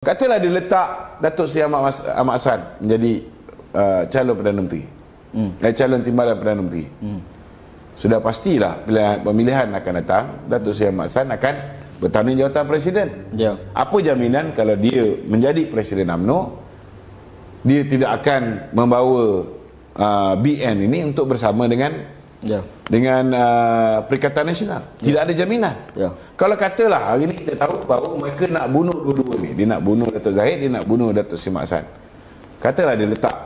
Katalah dia letak Datuk Seri Ahmad Hassan menjadi calon Perdana Menteri, calon timbalan Perdana Menteri. Sudah pastilah pemilihan akan datang, Datuk Seri Ahmad Hassan akan bertanding jawatan Presiden. Apa jaminan kalau dia menjadi Presiden UMNO, dia tidak akan membawa BN ini untuk bersama dengan Perikatan Nasional? Tidak ada jaminan. Kalau katalah hari ini kita tahu bahawa mereka nak bunuh dua-dua ni, dia nak bunuh Datuk Zahid, dia nak bunuh Datuk Seri Ahmad Hassan. Katalah dia letak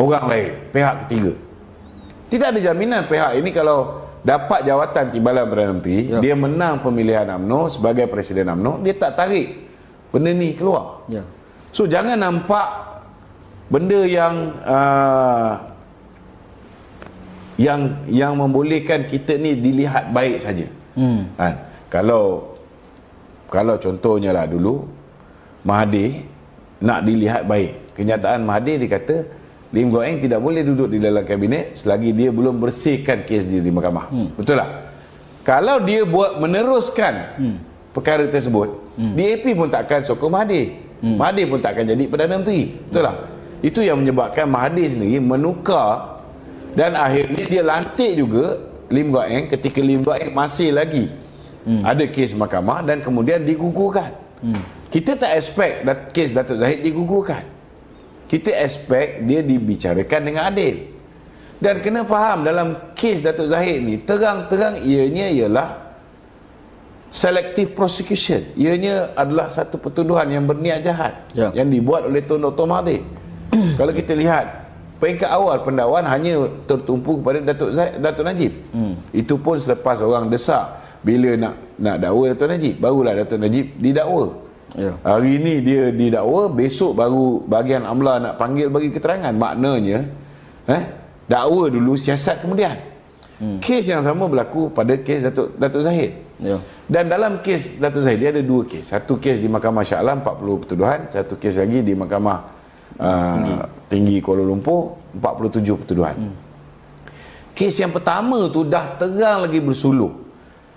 orang lain, pihak ketiga, tidak ada jaminan pihak ini kalau dapat jawatan timbalan Perdana Menteri, dia menang pemilihan UMNO sebagai Presiden UMNO, dia tak tarik benda ni keluar. So jangan nampak benda yang membolehkan kita ni dilihat baik saja. Kalau contohnya lah dulu Mahathir nak dilihat baik, kenyataan Mahathir dia kata Lim Guok Eng tidak boleh duduk di dalam kabinet selagi dia belum bersihkan kes dia di mahkamah. Betul tak? Kalau dia meneruskan perkara tersebut, DAP pun takkan sokong Mahathir, Mahathir pun takkan jadi Perdana Menteri. Betul tak? Itu yang menyebabkan Mahathir sendiri menukar, dan akhirnya dia lantik juga Lim Guok Eng ketika Lim Guok Eng masih lagi ada kes mahkamah dan kemudian digugurkan. Kita tak expect kes Datuk Zahid digugurkan. Kita expect dia dibicarakan dengan adil. Dan kena faham dalam kes Datuk Zahid ni terang-terang ianya ialah selective prosecution. Ianya adalah satu pertuduhan yang berniat jahat yang dibuat oleh Tun Dr. Mahathir. Kalau kita lihat peringkat awal pendakwaan hanya tertumpu kepada Datuk Najib. Itu pun selepas orang desak bila nak dakwa Datuk Najib, barulah Datuk Najib didakwa. Hari ini dia didakwa, besok baru bahagian amla nak panggil bagi keterangan. Maknanya dakwa dulu, siasat kemudian. Kes yang sama berlaku pada kes Datuk Zahid. Dan dalam kes Datuk Zahid dia ada dua kes. Satu kes di Mahkamah Shah Alam 40 pertuduhan, satu kes lagi di Mahkamah Tinggi Kuala Lumpur 47 pertuduhan. Kes yang pertama tu dah terang lagi bersuluh,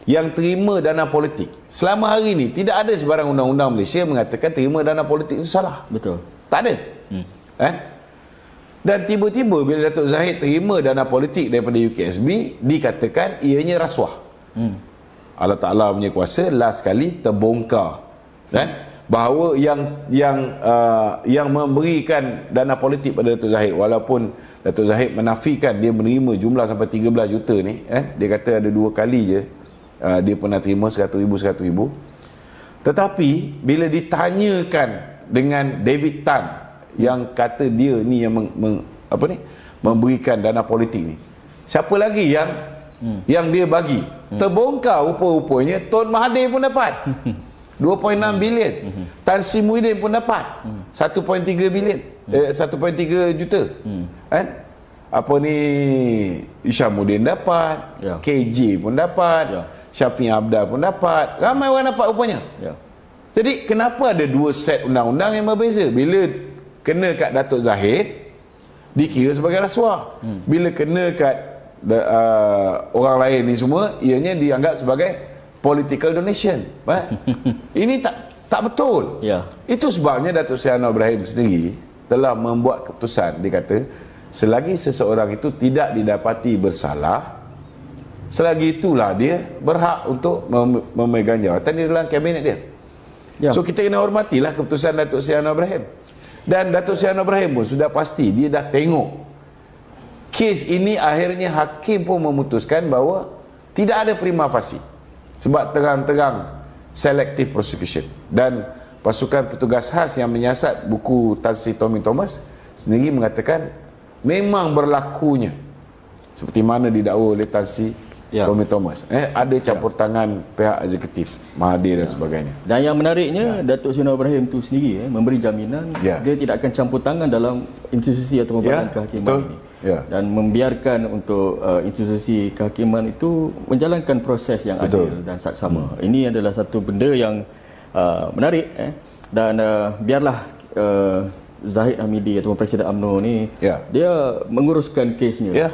yang terima dana politik. Selama hari ni tidak ada sebarang undang-undang Malaysia mengatakan terima dana politik itu salah. Betul. Tak ada. Dan tiba-tiba bila Datuk Zahid terima dana politik daripada UKSB, dikatakan ianya rasuah. Allah Ta'ala punya kuasa last kali terbongkar bahawa yang memberikan dana politik pada Datuk Zahid, walaupun Datuk Zahid menafikan dia menerima jumlah sampai 13 juta ni, dia kata ada dua kali je dia pernah terima 100,000, tetapi bila ditanyakan dengan David Tan yang kata dia ni yang memberikan dana politik ni, siapa lagi yang dia bagi, terbongkar rupa-rupanya Tun Mahathir pun dapat 2.6 bilion. Tan Sri Muhyiddin pun dapat 1.3 bilion, 1.3 juta. Apa ni, Isyamuddin dapat, KJ pun dapat, Syafiq Abdal pun dapat, ramai orang dapat rupanya. Jadi kenapa ada dua set undang-undang yang berbeza? Bila kena kat Datuk Zahid dikira sebagai rasuah, bila kena kat orang lain ni semua ianya dianggap sebagai political donation. Ini tak betul. Itu sebabnya Datuk Seri Anwar Ibrahim sendiri telah membuat keputusan. Dia kata selagi seseorang itu tidak didapati bersalah, selagi itulah dia berhak untuk memegang jawatan di dalam kabinet dia. So kita kena hormatilah keputusan Datuk Seri Anwar Ibrahim. Dan Datuk Seri Anwar Ibrahim pun sudah pasti dia dah tengok kes ini, akhirnya hakim pun memutuskan bahawa tidak ada prima facie sebab terang-terang selective prosecution. Dan pasukan petugas khas yang menyiasat buku Tan Sri Tommy Thomas sendiri mengatakan memang berlakunya seperti mana didakwa oleh Tan Sri Tommy Thomas, ada campur tangan pihak eksekutif Mahathir dan sebagainya. Dan yang menariknya Datuk Seri Anwar Ibrahim itu sendiri memberi jaminan dia tidak akan campur tangan dalam institusi atau badan kehakiman ini. Dan membiarkan untuk institusi kehakiman itu menjalankan proses yang adil dan saksama. Ini adalah satu benda yang menarik. Dan biarlah Zahid Hamidi atau Presiden UMNO ni dia menguruskan kesnya.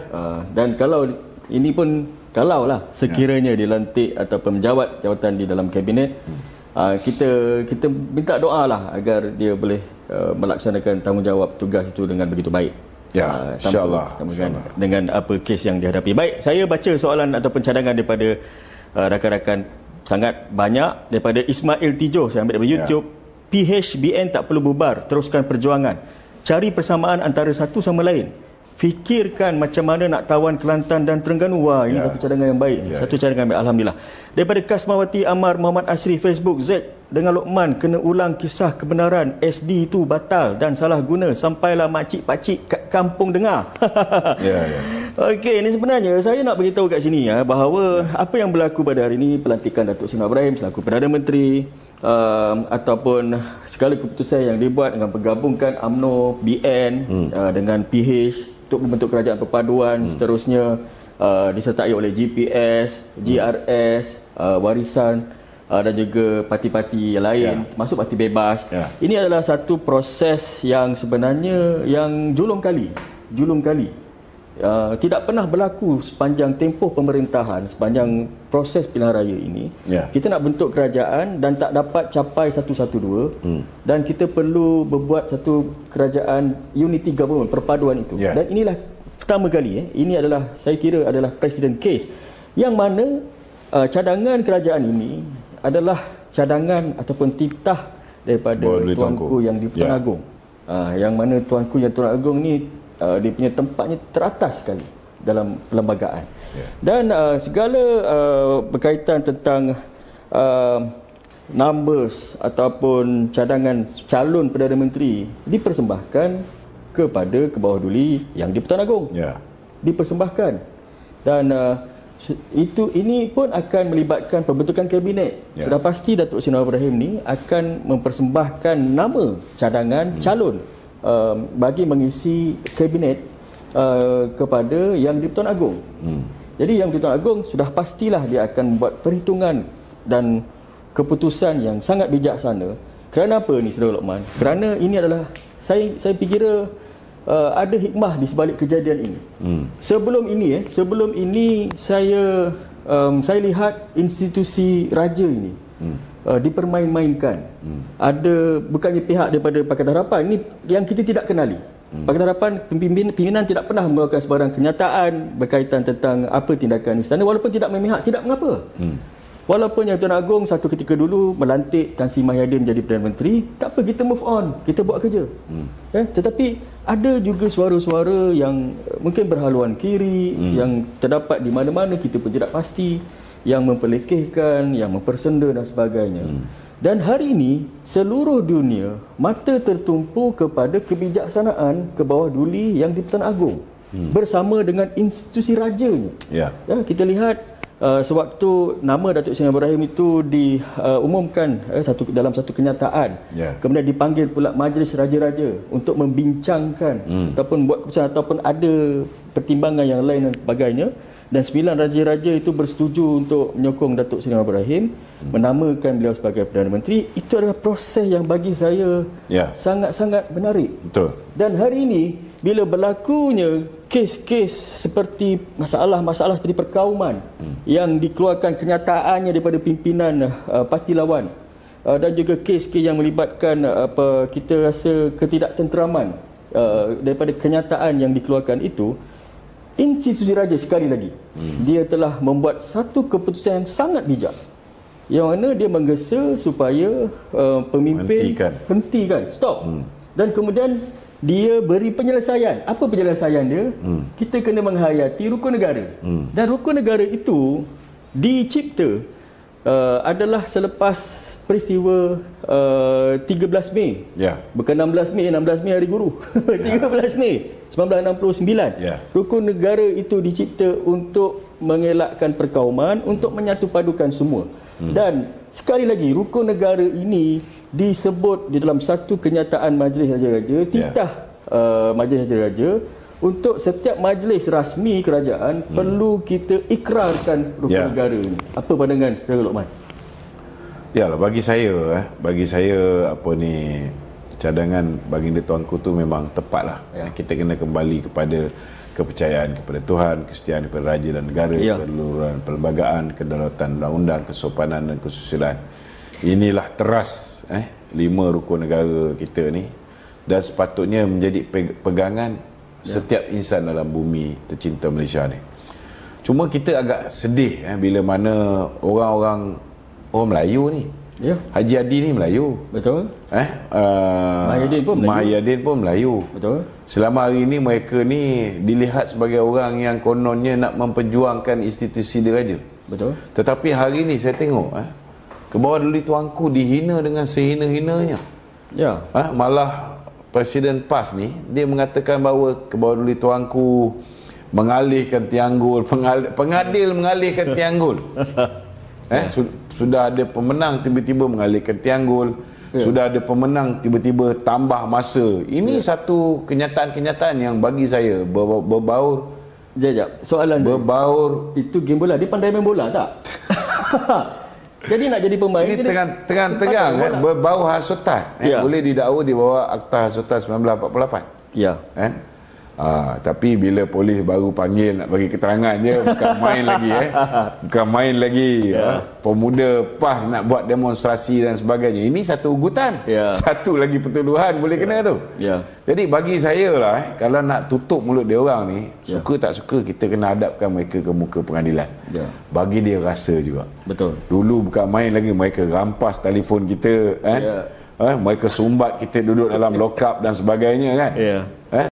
Dan kalau ini pun, kalaulah sekiranya dilantik ataupun menjawat jawatan di dalam kabinet, kita minta doa lah agar dia boleh melaksanakan tanggungjawab tugas itu dengan begitu baik. Ya, insyaAllah. Dengan apa kes yang dihadapi. Baik, saya baca soalan ataupun cadangan daripada rakan-rakan sangat banyak. Daripada Ismail Tijoh, saya ambil daripada YouTube. PHBN tak perlu bubar, teruskan perjuangan. Cari persamaan antara satu sama lain. Fikirkan macam mana nak tawan Kelantan dan Terengganu. Wah, ini satu cadangan yang baik. Satu cadangan yang baik, alhamdulillah. Daripada Kasmawati Amar Muhammad Asri, Facebook, Z dengan Lokman kena ulang kisah kebenaran SD itu batal dan salah guna sampailah makcik-pakcik kat kampung dengar. Okey, ini sebenarnya saya nak beritahu kat sini bahawa apa yang berlaku pada hari ini, pelantikan Datuk Seri Anwar Ibrahim selaku Perdana Menteri, ataupun segala keputusan yang dibuat dengan penggabungkan UMNO, BN dengan PH untuk membentuk kerajaan perpaduan, seterusnya disertai oleh GPS, GRS, Warisan dan juga parti-parti yang lain, masuk parti bebas. Ini adalah satu proses yang sebenarnya yang julung kali tidak pernah berlaku sepanjang tempoh pemerintahan, sepanjang proses pilihan raya ini. Kita nak bentuk kerajaan dan tak dapat capai 112, dan kita perlu berbuat satu kerajaan unity government, perpaduan itu. Dan inilah pertama kali ini adalah, saya kira adalah presiden case yang mana cadangan kerajaan ini adalah cadangan ataupun titah daripada tuanku yang di Pertuan Agong. Yang mana tuanku yang Pertuan Agong ni dia punya tempatnya teratas sekali dalam perlembagaan. Dan segala berkaitan tentang numbers ataupun cadangan calon Perdana Menteri dipersembahkan kepada Kebawah Duli yang di Pertuan Agong. Dipersembahkan. Dan ini pun akan melibatkan pembentukan kabinet. Sudah pasti Datuk Seri Anwar Ibrahim ni akan mempersembahkan nama cadangan calon bagi mengisi kabinet kepada yang di Pertuan Agong. Jadi yang di Pertuan Agong sudah pastilah dia akan membuat perhitungan dan keputusan yang sangat bijaksana. Kerana apa ni, Saudara Lokman? Kerana ini adalah, saya fikir ada hikmah di sebalik kejadian ini. Sebelum ini saya lihat institusi raja ini dipermain-mainkan. Ada bukannya pihak daripada Pakatan Harapan ini yang kita tidak kenali. Pakatan Harapan, pimpinan tidak pernah mengeluarkan sebarang kenyataan berkaitan tentang apa tindakan istana, walaupun tidak memihak, tidak mengapa. Walaupun yang Tuan Agong satu ketika dulu melantik Tan Sri Mahyadin menjadi Perdana Menteri, tak apa, kita move on, kita buat kerja. Tetapi ada juga suara-suara yang mungkin berhaluan kiri, yang terdapat di mana-mana, kita pun tidak pasti, yang memperlekehkan, yang mempersenda dan sebagainya. Dan hari ini seluruh dunia mata tertumpu kepada kebijaksanaan Kebawah Duli yang di Pertuan Agong bersama dengan institusi rajanya. Kita lihat sewaktu nama Datuk Seri Anwar Ibrahim itu diumumkan dalam satu kenyataan, kemudian dipanggil pula Majlis Raja-Raja untuk membincangkan ataupun buat keputusan ataupun ada pertimbangan yang lain dan sebagainya. Dan 9 raja-raja itu bersetuju untuk menyokong Datuk Seri Anwar Ibrahim, menamakan beliau sebagai Perdana Menteri. Itu adalah proses yang bagi saya sangat-sangat menarik. Dan hari ini bila berlakunya kes-kes seperti masalah-masalah seperti perkauman yang dikeluarkan kenyataannya daripada pimpinan parti lawan, dan juga kes-kes yang melibatkan kita rasa ketidaktenteraman daripada kenyataan yang dikeluarkan itu, institusi raja sekali lagi dia telah membuat satu keputusan yang sangat bijak, yang mana dia menggesa supaya pemimpin hentikan, stop. Dan kemudian dia beri penyelesaian. Apa penyelesaian dia? Kita kena menghayati rukun negara. Dan rukun negara itu dicipta adalah selepas peristiwa 13 Mei. Bukan 16 Mei, 16 Mei hari guru. 13 Mei 1969. Rukun negara itu dicipta untuk mengelakkan perkauman, untuk menyatupadukan semua. Dan sekali lagi, rukun negara ini disebut di dalam satu kenyataan Majlis Raja-Raja, titah Majlis Raja-Raja, untuk setiap majlis rasmi kerajaan perlu kita ikrarkan rukun negara ini. Apa pandangan Saudara Lokman? Yalah, bagi saya apa ni, cadangan baginda tuanku tu memang tepatlah. Kita kena kembali kepada kepercayaan kepada Tuhan, kesetiaan kepada raja dan negara, keluhuran perlembagaan, kedaulatan undang-undang, kesopanan dan kesusilaan. inilah teras 5 rukun negara kita ni, dan sepatutnya menjadi pegangan setiap insan dalam bumi tercinta Malaysia ni. Cuma kita agak sedih bila mana orang Melayu ni, Haji Adi ni Melayu, betul. Mahyadin pun Melayu, betul. Selama hari ni mereka ni dilihat sebagai orang yang kononnya nak memperjuangkan institusi diraja, betul. Tetapi hari ni saya tengok Kebawah Duli Tuanku dihina dengan sehina-hinanya. Malah Presiden PAS ni dia mengatakan bahawa Kebawah Duli Tuanku mengalihkan Tianggul, pengadil mengalihkan Tianggul. Sudah ada pemenang tiba-tiba mengalihkan Tianggul, sudah ada pemenang tiba-tiba tambah masa. Ini satu kenyataan-kenyataan yang bagi saya berbaur. Soalan berbaur. Itu game bola, dia pandai main bola tak? Jadi nak jadi pemain ini tegang berbau hasutan. Boleh didakwa di bawah Akta Hasutan 1948. Tapi bila polis baru panggil nak bagi keterangan, dia bukan main lagi bukan main lagi. Pemuda PAS nak buat demonstrasi dan sebagainya. Ini satu ugutan, satu lagi pertuduhan boleh kena tu. Jadi bagi saya lah kalau nak tutup mulut dia orang ni, suka tak suka kita kena hadapkan mereka ke muka pengadilan. Bagi dia rasa juga. Betul. Dulu bukan main lagi, mereka rampas telefon kita, mereka sumbat kita duduk dalam lock up dan sebagainya kan.